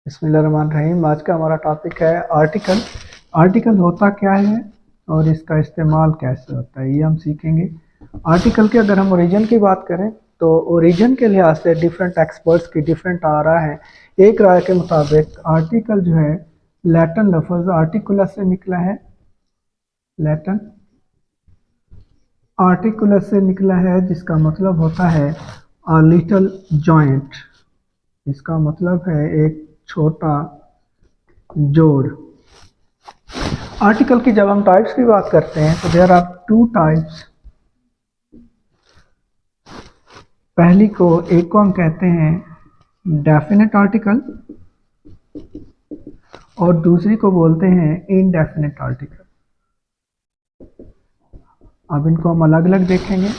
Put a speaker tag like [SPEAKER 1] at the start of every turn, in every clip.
[SPEAKER 1] बिस्मिल्लाहिर्रहमानिर्रहीम। आज का हमारा टॉपिक है आर्टिकल। आर्टिकल होता क्या है और इसका इस्तेमाल कैसे होता है, ये हम सीखेंगे। आर्टिकल के अगर हम ओरिजिन की बात करें तो ओरिजिन के लिहाज से डिफरेंट एक्सपर्ट्स की डिफरेंट आ रहा है। एक राय के मुताबिक आर्टिकल जो है लैटिन लफ्ज़ आर्टिकुलस से निकला है। लैटिन आर्टिकुलस से निकला है जिसका मतलब होता है अ लिटिल जॉइंट। इसका मतलब है एक छोटा जोड़। आर्टिकल की जब हम टाइप्स की बात करते हैं तो देयर आर टू टाइप्स। पहली को एक को हम कहते हैं डेफिनेट आर्टिकल और दूसरी को बोलते हैं इनडेफिनेट आर्टिकल। अब इनको हम अलग अलग देखेंगे।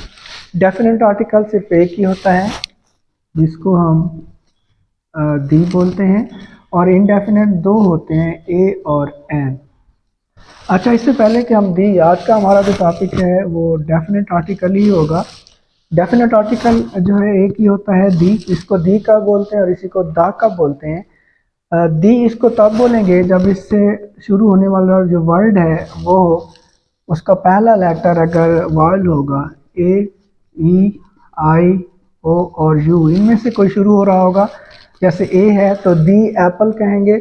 [SPEAKER 1] डेफिनेट आर्टिकल सिर्फ एक ही होता है जिसको हम दी बोलते हैं, और इनडेफिनेट दो होते हैं, ए और एन। अच्छा, इससे पहले कि हम दी, आज का हमारा जो टॉपिक है वो डेफिनेट आर्टिकल ही होगा। डेफिनेट आर्टिकल जो है एक ही होता है दी। इसको दी कब बोलते हैं और इसी को दा कब बोलते हैं? दी इसको तब बोलेंगे जब इससे शुरू होने वाला जो वर्ड है वो उसका पहला लेटर अगर वावल होगा, ए, ई, आई, ओ और यू, इनमें से कोई शुरू हो रहा होगा। जैसे ए है तो दी एप्पल कहेंगे,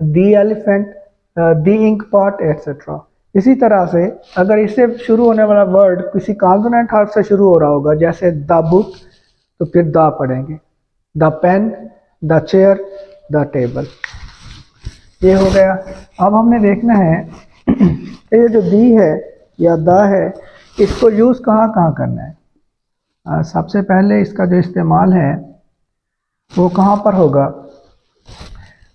[SPEAKER 1] the elephant, the ink pot etcetera. इसी तरह से अगर इससे शुरू होने वाला वर्ड किसी कॉन्सोनेंट हर्फ से शुरू हो रहा होगा, जैसे द बुक, तो फिर द पढ़ेंगे। The pen, the chair, the table, ये हो गया। अब हमने देखना है कि ये जो दी है या द है, इसको यूज़ कहाँ कहाँ करना है। सबसे पहले इसका जो इस्तेमाल है वो कहाँ पर होगा?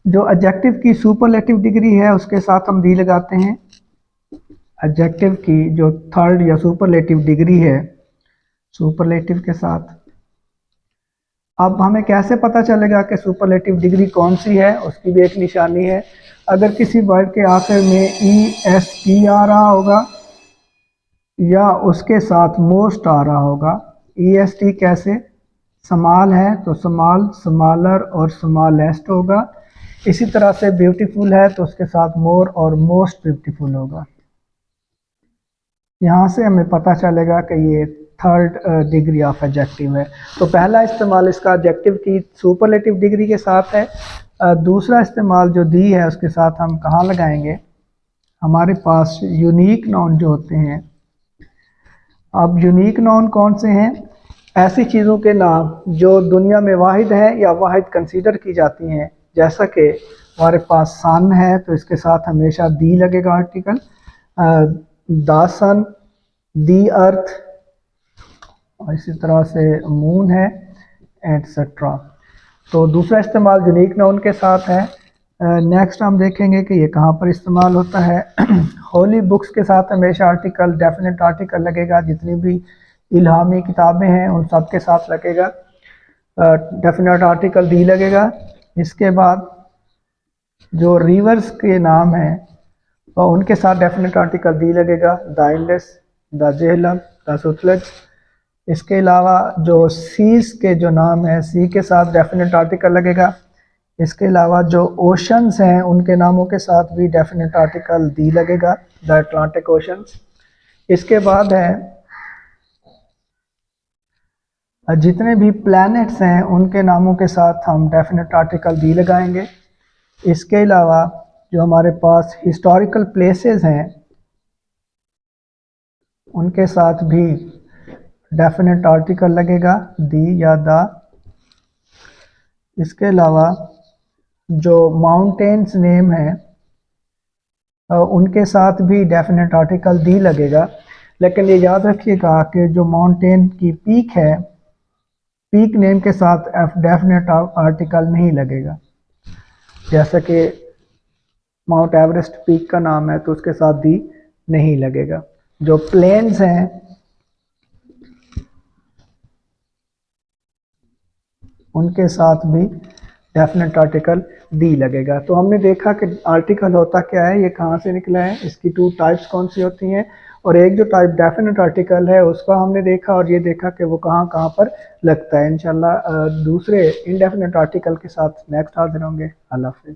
[SPEAKER 1] जो एडजेक्टिव की सुपरलेटिव डिग्री है उसके साथ हम दी लगाते हैं। एडजेक्टिव की जो थर्ड या सुपरलेटिव डिग्री है, सुपरलेटिव के साथ। अब हमें कैसे पता चलेगा कि सुपरलेटिव डिग्री कौन सी है? उसकी भी एक निशानी है। अगर किसी वर्ड के आखिर में ई एस टी आ रहा होगा या उसके साथ मोस्ट आ रहा होगा। ई एस टी कैसे? स्मॉल है तो स्मॉल, स्मॉलर और स्मॉलेस्ट होगा। इसी तरह से ब्यूटीफुल है तो उसके साथ मोर और मोस्ट ब्यूटीफुल होगा। यहाँ से हमें पता चलेगा कि ये थर्ड डिग्री ऑफ एडजेक्टिव है। तो पहला इस्तेमाल इसका एडजेक्टिव की सुपरलेटिव डिग्री के साथ है। दूसरा इस्तेमाल जो दी है उसके साथ हम कहाँ लगाएंगे? हमारे पास यूनिक नाउन जो होते हैं। अब यूनिक नाउन कौन से हैं? ऐसी चीज़ों के नाम जो दुनिया में वाहिद है या वाहिद कंसीडर की जाती हैं। जैसा कि हमारे पास सन है तो इसके साथ हमेशा दी लगेगा आर्टिकल। द सन, दी अर्थ, और इसी तरह से मून है एट्सेट्रा। तो दूसरा इस्तेमाल यूनिक नाउन के साथ है। नेक्स्ट हम देखेंगे कि ये कहाँ पर इस्तेमाल होता है। होली बुक्स के साथ हमेशा आर्टिकल, डेफिनेट आर्टिकल लगेगा। जितनी भी इल्हामी किताबें हैं उन सब के साथ लगेगा डेफिनेट आर्टिकल दी लगेगा। इसके बाद जो रिवर्स के नाम हैं तो उनके साथ डेफिनेट आर्टिकल दी लगेगा। The Indus, the Jhelum, the Sutlej. इसके अलावा जो सीज के जो नाम है, सी के साथ डेफिनेट आर्टिकल लगेगा। इसके अलावा जो ओशंस हैं उनके नामों के साथ भी डेफिनेट आर्टिकल दी लगेगा। The Atlantic oceans. इसके बाद है जितने भी प्लैनेट्स हैं उनके नामों के साथ हम डेफिनेट आर्टिकल दी लगाएंगे। इसके अलावा जो हमारे पास हिस्टोरिकल प्लेसेस हैं उनके साथ भी डेफिनेट आर्टिकल लगेगा, दी या द। इसके अलावा जो माउंटेन्स नेम है उनके साथ भी डेफिनेट आर्टिकल दी लगेगा। लेकिन ये याद रखिएगा कि जो माउंटेन की पीक है, पीक नेम के साथ डेफिनेट आर्टिकल नहीं लगेगा। जैसा कि माउंट एवरेस्ट पीक का नाम है तो उसके साथ दी नहीं लगेगा। जो प्लेन्स हैं उनके साथ भी डेफिनेट आर्टिकल दी लगेगा। तो हमने देखा कि आर्टिकल होता क्या है, ये कहाँ से निकला है, इसकी टू टाइप्स कौन सी होती हैं और एक जो टाइप डेफिनेट आर्टिकल है उसका हमने देखा, और ये देखा कि वो कहाँ कहाँ पर लगता है। इंशाल्लाह दूसरे इनडेफिनेट आर्टिकल के साथ नेक्स्ट हाजिर होंगे। अल्लाह हाफ़िज़।